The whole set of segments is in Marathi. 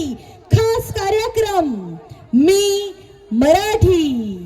तुमच्यासाठी खास कार्यक्रम मी मराठी।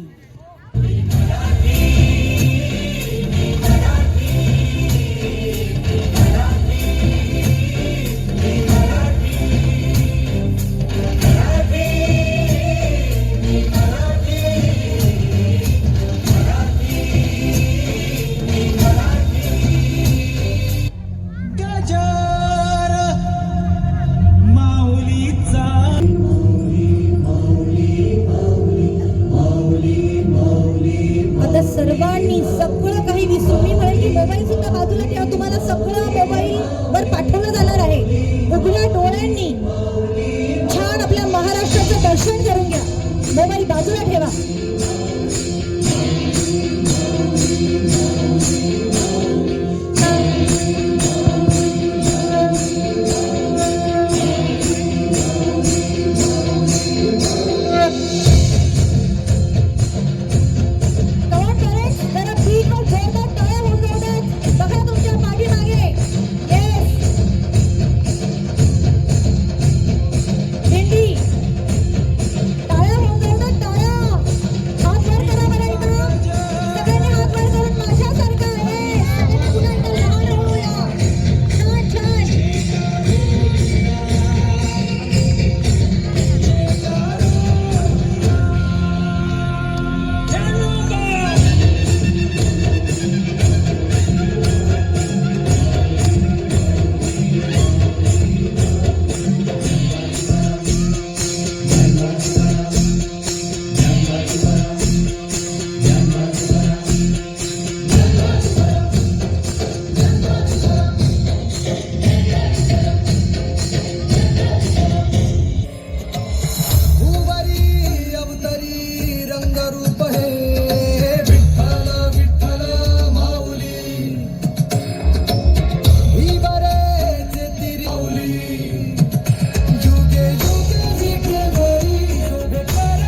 सर्वांनी सगळं काही विसरून मी म्हणेल की मोबाईल सुद्धा बाजूला ठेवा, तुम्हाला सगळं मोबाईल वर पाठवलं जाणार आहे। उघड्या डोळ्यांनी छान आपल्या महाराष्ट्राचं दर्शन करून घ्या, मोबाईल बाजूला ठेवा।